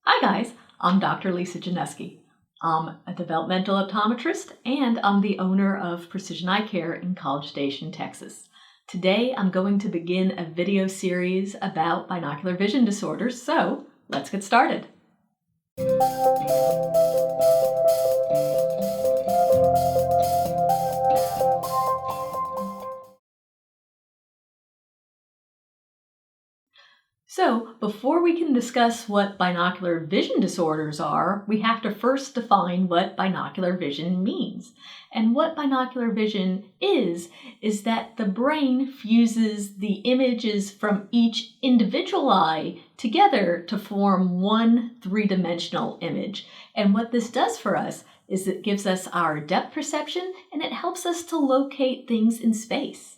Hi guys, I'm Dr. Lisa Januskey. I'm a developmental optometrist and I'm the owner of Precision Eye Care in College Station, Texas. Today I'm going to begin a video series about binocular vision disorders, so let's get started. So, before we can discuss what binocular vision disorders are, we have to first define what binocular vision means. And what binocular vision is that the brain fuses the images from each individual eye together to form one three-dimensional image. And what this does for us is it gives us our depth perception and it helps us to locate things in space.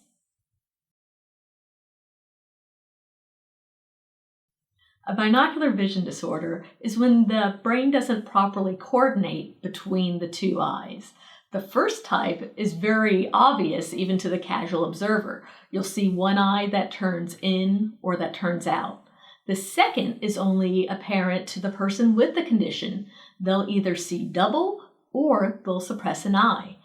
A binocular vision disorder is when the brain doesn't properly coordinate between the two eyes. The first type is very obvious even to the casual observer. You'll see one eye that turns in or that turns out. The second is only apparent to the person with the condition. They'll either see double or they'll suppress an eye.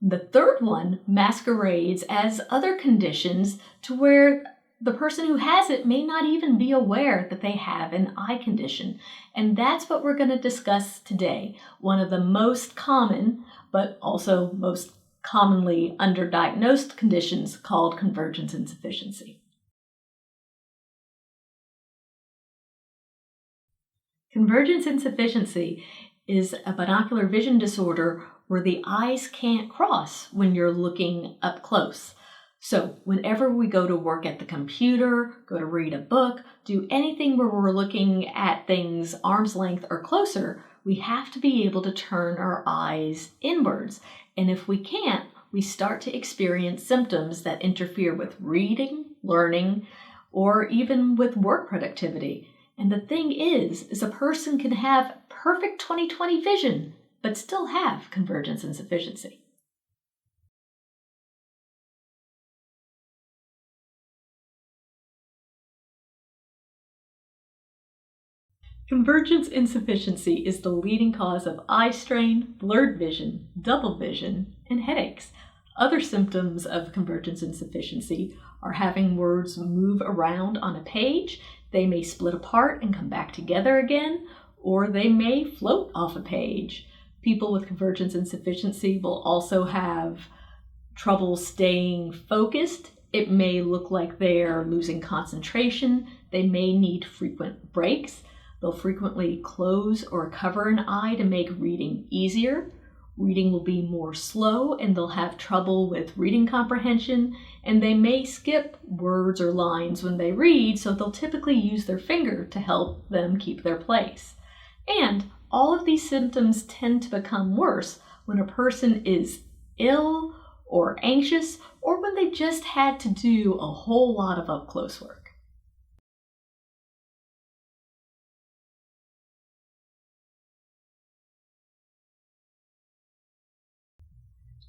The third one masquerades as other conditions to where the person who has it may not even be aware that they have an eye condition. And that's what we're going to discuss today. One of the most common, but also most commonly underdiagnosed conditions called convergence insufficiency. Convergence insufficiency is a binocular vision disorder where the eyes can't cross when you're looking up close. So whenever we go to work at the computer, go to read a book, do anything where we're looking at things arm's length or closer, we have to be able to turn our eyes inwards. And if we can't, we start to experience symptoms that interfere with reading, learning, or even with work productivity. And the thing is a person can have perfect 20/20 vision, but still have convergence insufficiency. Convergence insufficiency is the leading cause of eye strain, blurred vision, double vision, and headaches. Other symptoms of convergence insufficiency are having words move around on a page, they may split apart and come back together again, or they may float off a page. People with convergence insufficiency will also have trouble staying focused. It may look like they're losing concentration. They may need frequent breaks. They'll frequently close or cover an eye to make reading easier. Reading will be more slow and they'll have trouble with reading comprehension, and they may skip words or lines when they read, so they'll typically use their finger to help them keep their place. And all of these symptoms tend to become worse when a person is ill or anxious or when they've just had to do a whole lot of up-close work.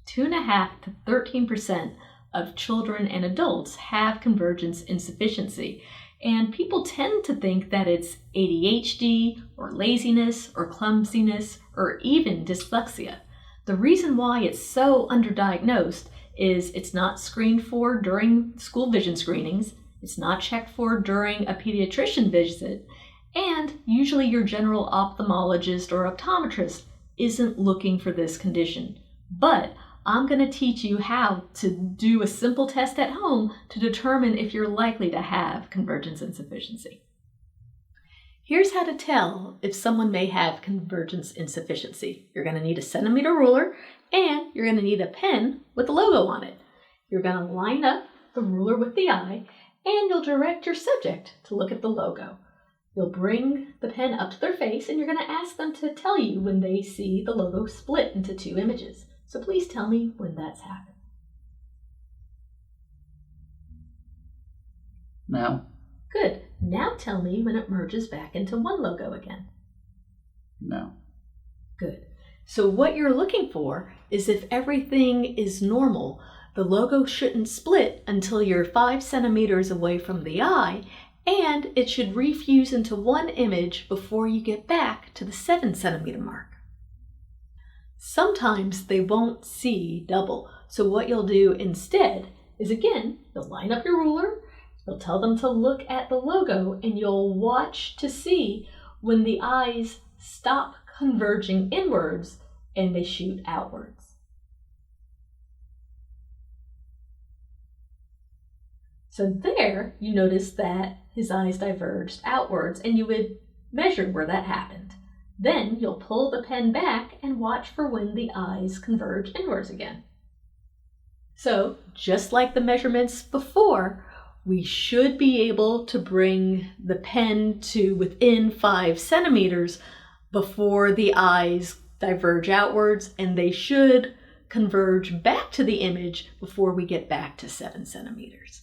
Two and a half to 13% of children and adults have convergence insufficiency, and people tend to think that it's ADHD or laziness or clumsiness or even dyslexia. The reason why it's so underdiagnosed is it's not screened for during school vision screenings, it's not checked for during a pediatrician visit, and usually your general ophthalmologist or optometrist isn't looking for this condition. But I'm going to teach you how to do a simple test at home to determine if you're likely to have convergence insufficiency. Here's how to tell if someone may have convergence insufficiency. You're going to need a centimeter ruler and you're going to need a pen with a logo on it. You're going to line up the ruler with the eye and you'll direct your subject to look at the logo. You'll bring the pen up to their face and you're going to ask them to tell you when they see the logo split into two images. So please tell me when that's happened. Now. Good. Now tell me when it merges back into one logo again. No. Good. So what you're looking for is if everything is normal, the logo shouldn't split until you're 5 centimeters away from the eye, and it should refuse into one image before you get back to the 7 centimeter mark. Sometimes they won't see double, so what you'll do instead is, again, you'll line up your ruler, you'll tell them to look at the logo, and you'll watch to see when the eyes stop converging inwards and they shoot outwards. So there, you notice that his eyes diverged outwards, and you would measure where that happened. Then you'll pull the pen back and watch for when the eyes converge inwards again. So, just like the measurements before, we should be able to bring the pen to within 5 centimeters before the eyes diverge outwards, and they should converge back to the image before we get back to 7 centimeters.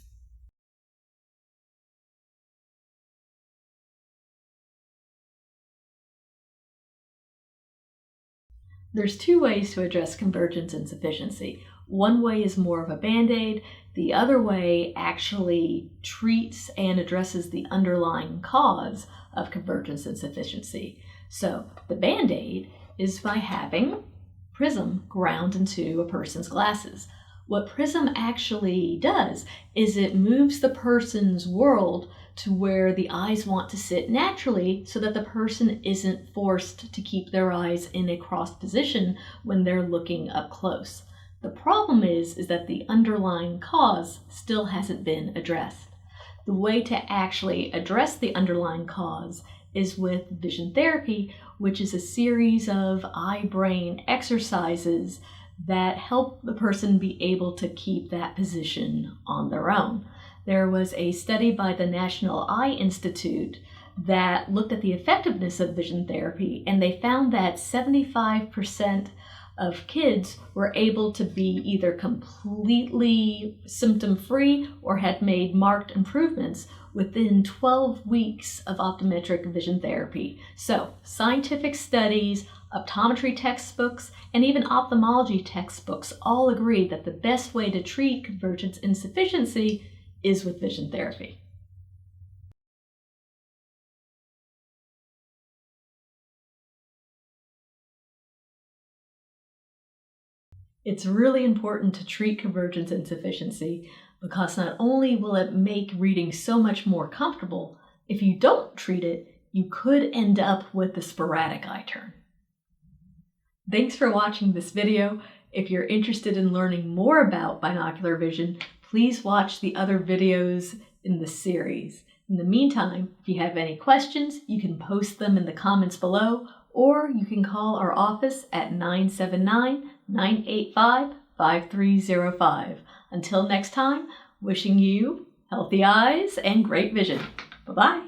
There's 2 ways to address convergence insufficiency. One way is more of a band-aid. The other way actually treats and addresses the underlying cause of convergence insufficiency. So the band-aid is by having prism ground into a person's glasses. What prism actually does is it moves the person's world to where the eyes want to sit naturally so that the person isn't forced to keep their eyes in a crossed position when they're looking up close. The problem is that the underlying cause still hasn't been addressed. The way to actually address the underlying cause is with vision therapy, which is a series of eye-brain exercises that help the person be able to keep that position on their own. There was a study by the National Eye Institute that looked at the effectiveness of vision therapy, and they found that 75% of kids were able to be either completely symptom-free or had made marked improvements within 12 weeks of optometric vision therapy. So, scientific studies, optometry textbooks, and even ophthalmology textbooks all agree that the best way to treat convergence insufficiency is with vision therapy. It's really important to treat convergence insufficiency because not only will it make reading so much more comfortable, if you don't treat it, you could end up with a sporadic eye turn. Thanks for watching this video. If you're interested in learning more about binocular vision, please watch the other videos in the series. In the meantime, if you have any questions, you can post them in the comments below, or you can call our office at 979-985-5305. Until next time, wishing you healthy eyes and great vision. Bye-bye.